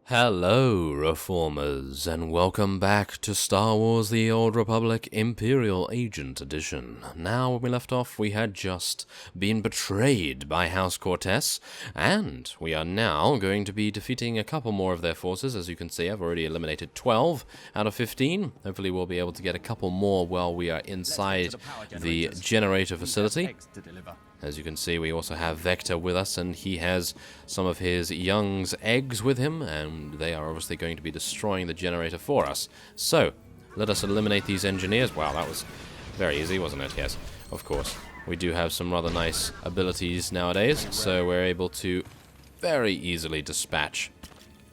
Hello, Reformers, and welcome back to Star Wars The Old Republic Imperial Agent Edition. Now, when we left off, we had just been betrayed by House Cortez, and we are now going to be defeating a couple more of their forces. As you can see, I've already eliminated 12 out of 15. Hopefully we'll be able to get a couple more while we are inside the generator facility. As you can see, we also have Vector with us, and he has some of his young's eggs with him, and they are obviously going to be destroying the generator for us. So, let us eliminate these engineers. Wow, that was very easy, wasn't it? Yes, of course. We do have some rather nice abilities nowadays, so we're able to very easily dispatch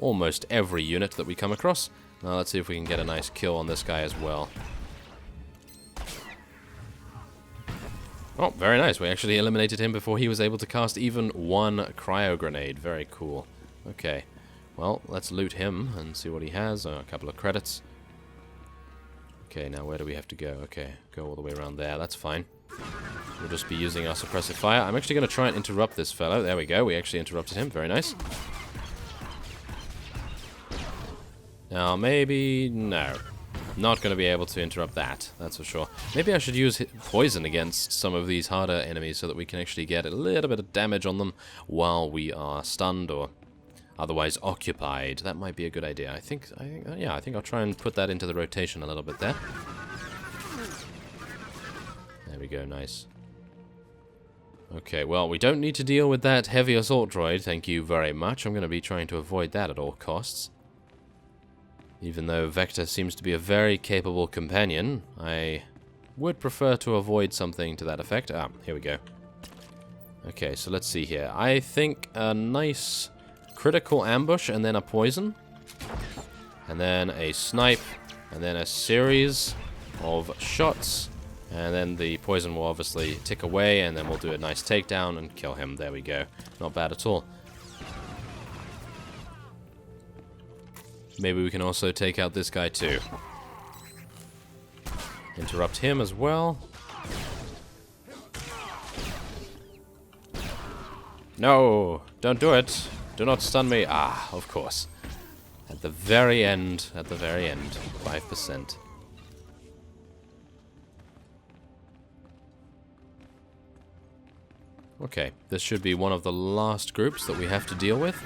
almost every unit that we come across. Now let's see if we can get a nice kill on this guy as well. Oh, very nice. We actually eliminated him before he was able to cast even one cryo grenade. Very cool. Okay. Well, let's loot him and see what he has. A couple of credits. Okay, now where do we have to go? Okay, go all the way around there. That's fine. We'll just be using our suppressive fire. I'm actually going to try and interrupt this fellow. There we go. We actually interrupted him. Very nice. Now, maybe... no. Not going to be able to interrupt that, that's for sure. Maybe I should use poison against some of these harder enemies so that we can actually get a little bit of damage on them while we are stunned or otherwise occupied. That might be a good idea. I think I'll try and put that into the rotation a little bit there. There we go, nice. Okay, well, we don't need to deal with that heavy assault droid, thank you very much. I'm going to be trying to avoid that at all costs. Even though Vector seems to be a very capable companion, I would prefer to avoid something to that effect. Ah, here we go. Okay, so let's see here. I think a nice critical ambush and then a poison. And then a snipe. And then a series of shots. And then the poison will obviously tick away, and then we'll do a nice takedown and kill him. There we go. Not bad at all. Maybe we can also take out this guy too. Interrupt him as well. No! Don't do it! Do not stun me! Ah, of course. At the very end, 5%. Okay, this should be one of the last groups that we have to deal with.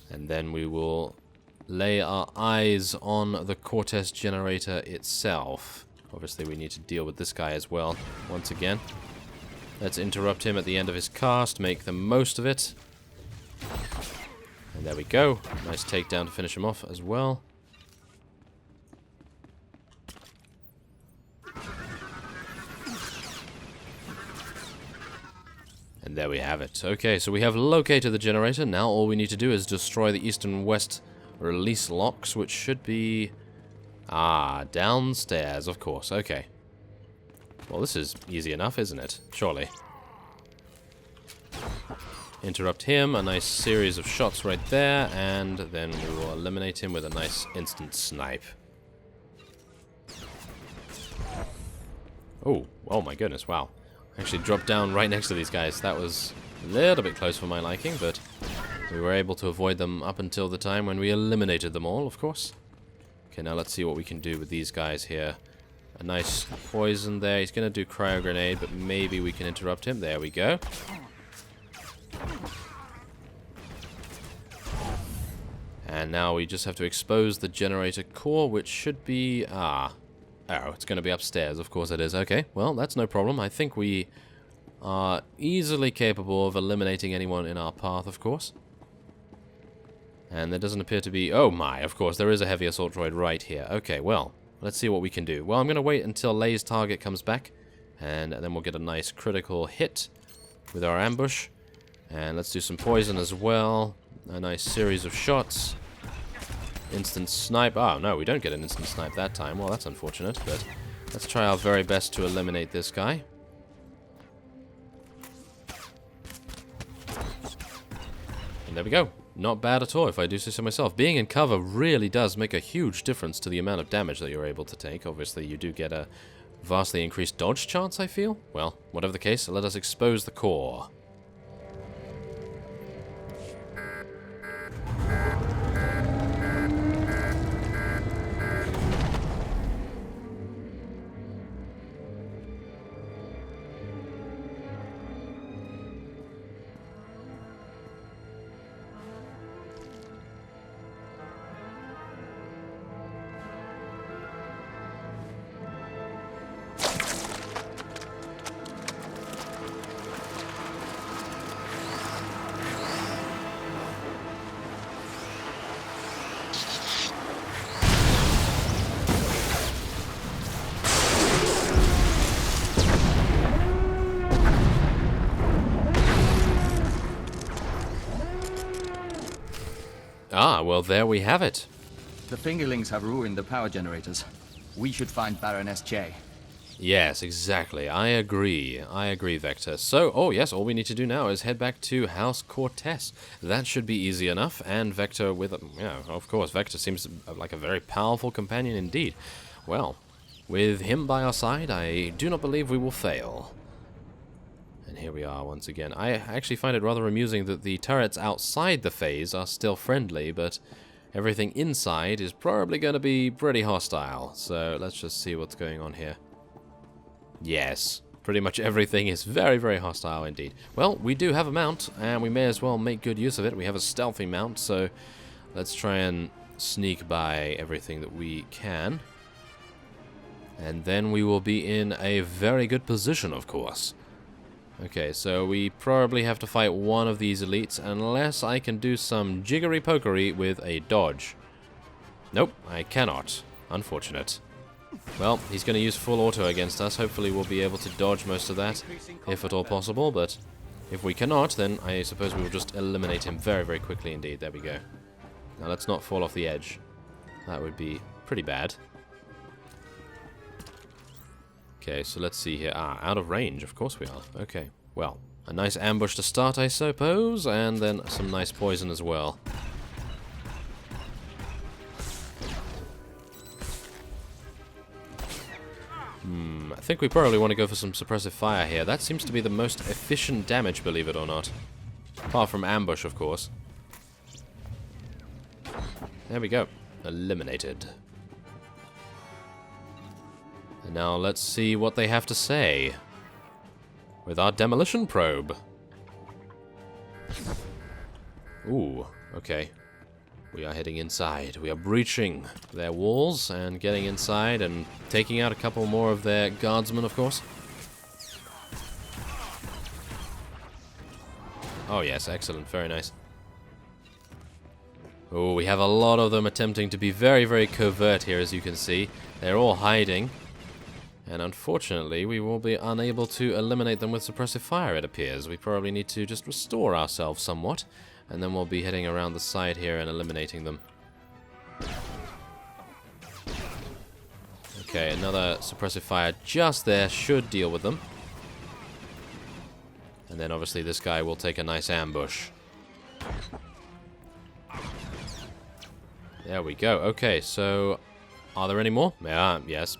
And then we will lay our eyes on the Cortez generator itself. Obviously we need to deal with this guy as well, once again. Let's interrupt him at the end of his cast, make the most of it. And there we go. Nice takedown to finish him off as well. And there we have it. Okay, so we have located the generator. Now all we need to do is destroy the east and west release locks, which should be... ah, downstairs, of course. Okay. Well, this is easy enough, isn't it? Surely. Interrupt him, a nice series of shots right there, and then we will eliminate him with a nice instant snipe. Oh my goodness, wow. Actually dropped down right next to these guys. That was a little bit close for my liking, but we were able to avoid them up until the time when we eliminated them all, of course. Okay, now let's see what we can do with these guys here. A nice poison there. He's going to do cryo grenade, but maybe we can interrupt him. There we go. And now we just have to expose the generator core, which should be... oh, it's going to be upstairs. Of course it is. Okay, well, that's no problem. I think we are easily capable of eliminating anyone in our path, of course. And there doesn't appear to be... oh my, of course, there is a heavy assault droid right here. Okay, well, let's see what we can do. Well, I'm going to wait until Lei's target comes back, and then we'll get a nice critical hit with our ambush. And let's do some poison as well. A nice series of shots. Instant snipe. Oh, no, we don't get an instant snipe that time. Well, that's unfortunate, but let's try our very best to eliminate this guy. And there we go. Not bad at all, if I do say so myself. Being in cover really does make a huge difference to the amount of damage that you're able to take. Obviously, you do get a vastly increased dodge chance, I feel. Well, whatever the case, let us expose the core. Ah, well, there we have it. The fingerlings have ruined the power generators. We should find Baroness J. Yes, exactly. I agree, Vector. So, oh yes, all we need to do now is head back to House Cortez. That should be easy enough, and Vector with, of course, Vector seems like a very powerful companion indeed. Well, with him by our side, I do not believe we will fail. And here we are once again. I actually find it rather amusing that the turrets outside the phase are still friendly, but everything inside is probably going to be pretty hostile. So let's just see what's going on here. Yes, pretty much everything is very, very hostile indeed. Well, we do have a mount, and we may as well make good use of it. We have a stealthy mount, so let's try and sneak by everything that we can. And then we will be in a very good position, of course. Okay, so we probably have to fight one of these elites, unless I can do some jiggery-pokery with a dodge. Nope, I cannot. Unfortunate. Well, he's going to use full auto against us. Hopefully we'll be able to dodge most of that, if at all possible, but if we cannot, then I suppose we will just eliminate him very, very quickly indeed. There we go. Now let's not fall off the edge. That would be pretty bad. Okay, so let's see here. Ah, out of range, of course we are. Okay, well, a nice ambush to start, I suppose, and then some nice poison as well. I think we probably want to go for some suppressive fire here. That seems to be the most efficient damage, believe it or not. Apart from ambush, of course. There we go. Eliminated. And now let's see what they have to say with our demolition probe. Ooh, okay. We are heading inside. We are breaching their walls and getting inside and taking out a couple more of their guardsmen, of course. Oh yes, excellent. Very nice. Oh, we have a lot of them attempting to be very, very covert here, as you can see. They're all hiding. And unfortunately, we will be unable to eliminate them with suppressive fire, it appears. We probably need to just restore ourselves somewhat. And then we'll be heading around the side here and eliminating them. Okay, another suppressive fire just there should deal with them. And then obviously this guy will take a nice ambush. There we go. Okay, so are there any more? Yes.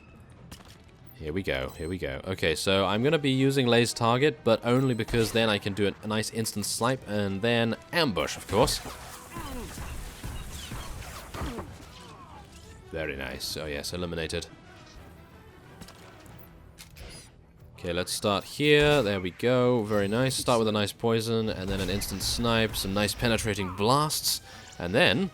Here we go, here we go. Okay, so I'm going to be using Lay's target, but only because then I can do a nice instant snipe and then ambush, of course. Very nice. Oh yes, eliminated. Okay, let's start here. There we go. Very nice. Start with a nice poison, and then an instant snipe, some nice penetrating blasts, and then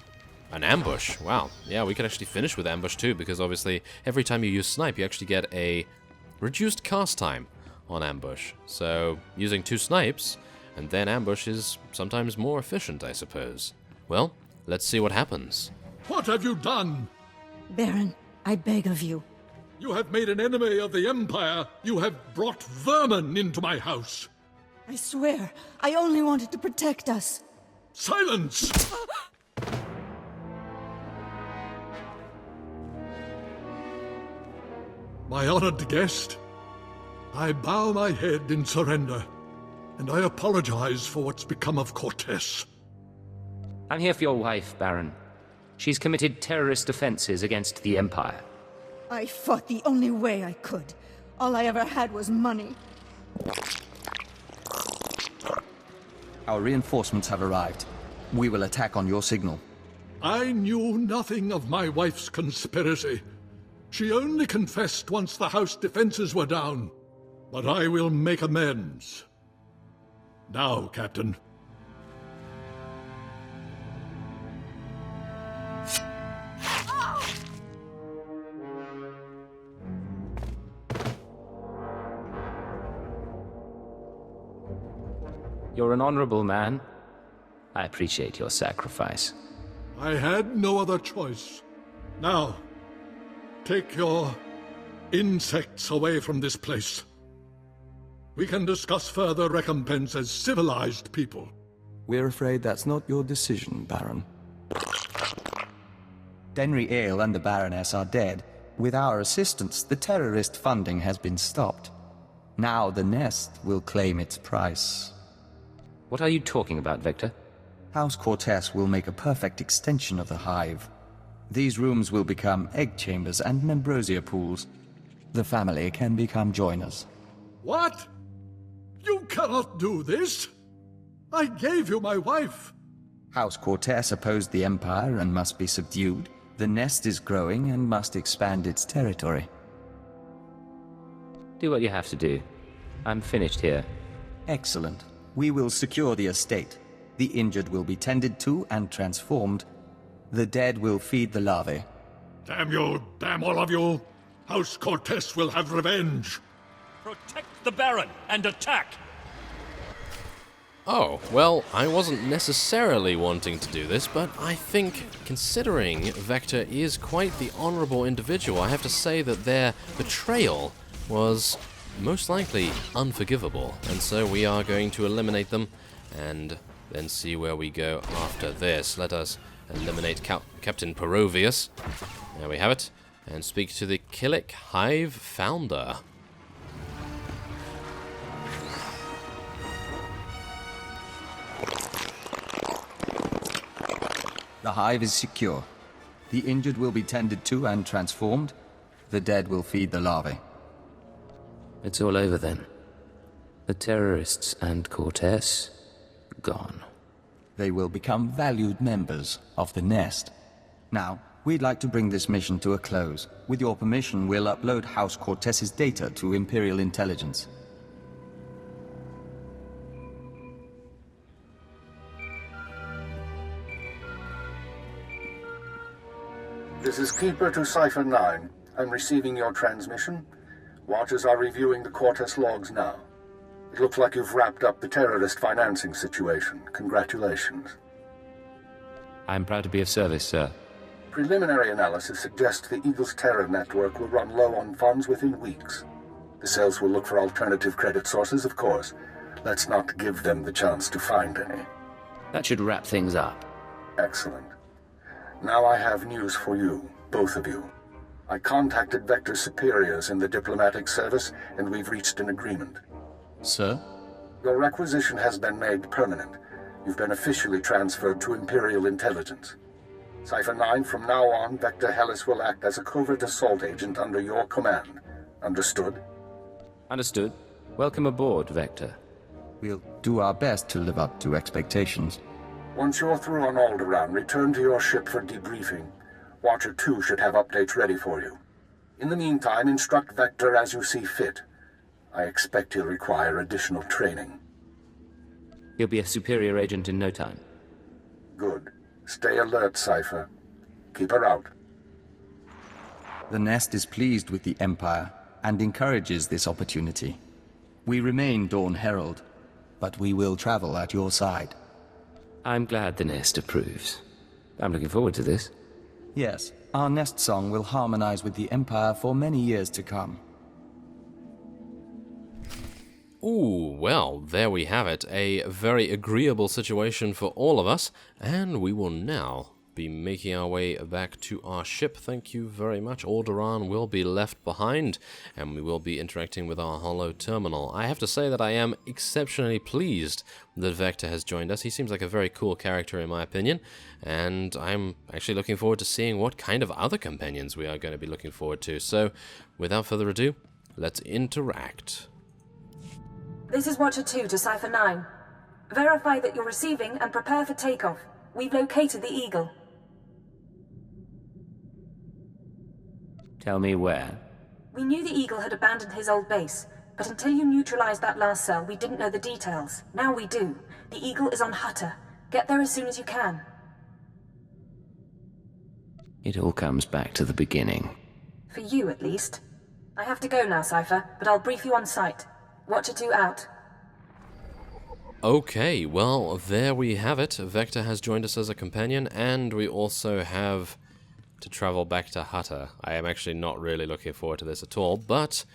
an ambush. Wow. Yeah, we could actually finish with ambush too, because obviously every time you use snipe, you actually get a reduced cast time on ambush. So using 2 snipes and then ambush is sometimes more efficient, I suppose. Well, let's see what happens. What have you done? Baron, I beg of you. You have made an enemy of the Empire. You have brought vermin into my house. I swear, I only wanted to protect us. Silence! My honored guest, I bow my head in surrender, and I apologize for what's become of Cortez. I'm here for your wife, Baron. She's committed terrorist offenses against the Empire. I fought the only way I could. All I ever had was money. Our reinforcements have arrived. We will attack on your signal. I knew nothing of my wife's conspiracy. She only confessed once the house defenses were down. But I will make amends. Now, Captain. You're an honorable man. I appreciate your sacrifice. I had no other choice. Now, take your insects away from this place. We can discuss further recompense as civilized people. We're afraid that's not your decision, Baron. Denry Ale and the Baroness are dead, with our assistance, the terrorist funding has been stopped. Now the Nest will claim its price. What are you talking about, Vector? House Cortez will make a perfect extension of the hive. These rooms will become egg chambers and membrosia pools. The family can become joiners. What? You cannot do this! I gave you my wife! House Cortez opposed the Empire and must be subdued. The Nest is growing and must expand its territory. Do what you have to do. I'm finished here. Excellent. We will secure the estate. The injured will be tended to and transformed. The dead will feed the larvae. Damn you, damn all of you! House Cortez will have revenge! Protect the Baron and attack! Oh, well, I wasn't necessarily wanting to do this, but I think, considering Vector is quite the honorable individual, I have to say that their betrayal was most likely unforgivable, and so we are going to eliminate them, and then see where we go after this. Let us eliminate Captain Perovius. There we have it, and speak to the Killick Hive founder. The hive is secure. The injured will be tended to and transformed. The dead will feed the larvae. It's all over then. The terrorists and Cortez, gone. They will become valued members of the Nest. Now, we'd like to bring this mission to a close. With your permission, we'll upload House Cortez's data to Imperial intelligence. This is Keeper to Cipher 9. I'm receiving your transmission. Watchers are reviewing the Cortez logs now. It looks like you've wrapped up the terrorist financing situation. Congratulations. I'm proud to be of service, sir. Preliminary analysis suggests the Eagle's terror network will run low on funds within weeks. The cells will look for alternative credit sources, of course. Let's not give them the chance to find any. That should wrap things up. Excellent. Now I have news for you, both of you. I contacted Vector's superiors in the diplomatic service, and we've reached an agreement. Sir? Your requisition has been made permanent. You've been officially transferred to Imperial intelligence. Cipher 9, from now on, Vector Hellis will act as a covert assault agent under your command. Understood? Understood. Welcome aboard, Vector. We'll do our best to live up to expectations. Once you're through on Alderaan, return to your ship for debriefing. Watcher 2 should have updates ready for you. In the meantime, instruct Vector as you see fit. I expect he'll require additional training. He'll be a superior agent in no time. Good. Stay alert, Cipher. Keep her out. The Nest is pleased with the Empire and encourages this opportunity. We remain Dawn Herald, but we will travel at your side. I'm glad the Nest approves. I'm looking forward to this. Yes, our Nest song will harmonize with the Empire for many years to come. Ooh, well, there we have it. A very agreeable situation for all of us, and we will now be making our way back to our ship. Thank you very much. Alderaan will be left behind, and we will be interacting with our holo terminal. I have to say that I am exceptionally pleased that Vector has joined us. He seems like a very cool character in my opinion, and I'm actually looking forward to seeing what kind of other companions we are going to be looking forward to. So, without further ado, let's interact. This is Watcher 2 to Cipher 9. Verify that you're receiving and prepare for takeoff. We've located the Eagle. Tell me where. We knew the Eagle had abandoned his old base, but until you neutralized that last cell, we didn't know the details. Now we do. The Eagle is on Hutter. Get there as soon as you can. It all comes back to the beginning. For you, at least. I have to go now, Cipher, but I'll brief you on site. Watcher 2 out. Okay, well, there we have it. Vector has joined us as a companion, and we also have to travel back to Hutter. I am actually not really looking forward to this at all, but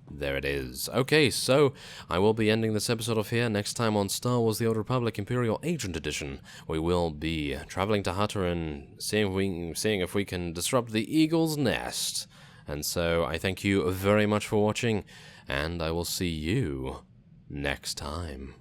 There it is. Okay, so I will be ending this episode off here. Next time on Star Wars The Old Republic Imperial Agent Edition, we will be traveling to Hutter and seeing if we can disrupt the Eagle's Nest. And so I thank you very much for watching, and I will see you next time.